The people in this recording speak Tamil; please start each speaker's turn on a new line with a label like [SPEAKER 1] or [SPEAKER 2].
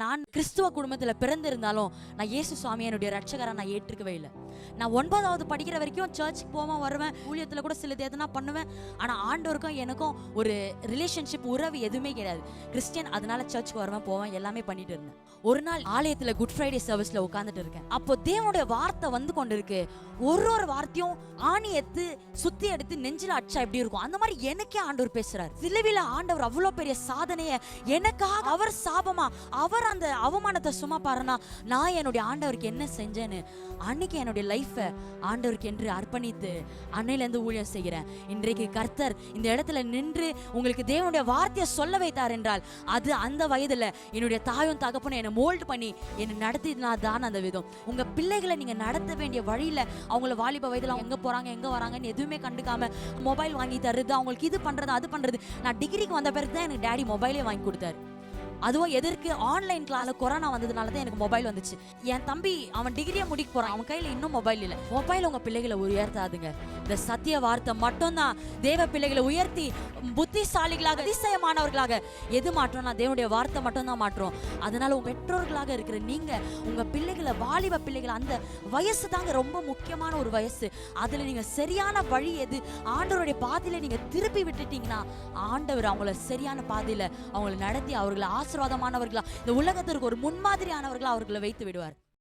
[SPEAKER 1] நான் கிறிஸ்துவ குடும்பத்துல பிறந்திருந்தாலும் நான் இயேசு சுவாமியை என்னுடைய ரட்சகரை நான் ஏற்றுக்கவே இல்லை. நான் 9வது படிக்கிற வரைக்கும் சர்ச்சுக்கு போவேன், வருவேன், ஊழியத்துல கூட சிலது எதுனா பண்ணுவேன். ஆனா ஆண்டவருக்கும் எனக்கும் ஒரு ரிலேஷன்ஷிப், உறவு எதுவுமே கிடையாது. கிறிஸ்டியன், அதனால சர்ச்சுக்கு வருவேன், போவேன், எல்லாமே பண்ணிட்டு இருந்தேன். ஒரு நாள் ஆலயத்துல குட் ஃப்ரைடே சர்வீஸ்ல உட்கார்ந்துட்டு இருக்கேன். அப்போ தேவனுடைய வார்த்தை வந்து கொண்டு இருக்கு. ஒரு வார்த்தையும் ஆணி எடுத்து சுத்தி எடுத்து நெஞ்சில அடிச்சா எப்படி இருக்கும், அந்த மாதிரி எனக்கே ஆண்டவர் பேசுறாரு. சிலுவையில ஆண்டவர் அவ்வளவு பெரிய சாதனையை எனக்காக, அவர் சாபமா, அவர் அந்த அவமானத்தை சும்மா பாருனா நான் என்னுடைய ஆண்டவருக்கு என்ன செஞ்சேன்னு அன்னைக்கு என்னுடைய லைஃபை ஆண்டவருக்கு என்று அர்ப்பணித்து அன்னையிலேருந்து ஊழியம் செய்கிறேன். இன்றைக்கு கர்த்தர் இந்த இடத்துல நின்று உங்களுக்கு தேவனுடைய வார்த்தையை சொல்ல வைத்தார் என்றால் அது அந்த வயதுல என்னுடைய தாயும் தகப்பனும் என்னை மோல்ட் பண்ணி என்னை நடத்தினா தான் அந்த விதம். உங்க பிள்ளைகளை நீங்க நடத்த வேண்டிய வழியில அவங்கள வாலிப வயதுல எங்க போறாங்க எங்க வராங்கன்னு எதுவுமே கண்டுக்காம மொபைல் வாங்கி தருது, அவங்களுக்கு இது பண்றது அது பண்றது. நான் டிகிரிக்கு வந்த பிறகு தான் எனக்கு டாடி மொபைலே வாங்கி கொடுத்தாரு. அதுவும் எதற்கு, ஆன்லைன் கிளாஸ்ல கொரோனா வந்ததுனால தான் எனக்கு மொபைல் வந்துச்சு. என் தம்பி அவன் டிகிரியை முடிக்க போறான், அவன் கையில இன்னும் மொபைல் இல்லை. மொபைல் உங்க பிள்ளைகளை உயர்த்தாதுங்க. இந்த சத்திய வார்த்தை மட்டும்தான் தேவ பிள்ளைகளை உயர்த்தி புத்திசாலிகளாக, அதிசயமானவர்களாக எது மாற்றோம்னா தேவனுடைய வார்த்தை மட்டும்தான் மாற்றோம். அதனால உங்க பெற்றோர்களாக இருக்கிற நீங்க உங்க பிள்ளைகளை, வாலிப பிள்ளைகளை, அந்த வயசு தாங்க ரொம்ப முக்கியமான ஒரு வயசு. அதுல நீங்க சரியான வழி எது, ஆண்டவருடைய பாதையில நீங்க திருப்பி விட்டுட்டீங்கன்னா ஆண்டவர் அவங்கள சரியான பாதையில அவங்களை நடத்தி அவர்களை ஆசீர்வாதமானவர்களா, இந்த உலகத்திற்கு ஒரு முன்மாதிரியானவர்களா அவர்களை வைத்து விடுவார்.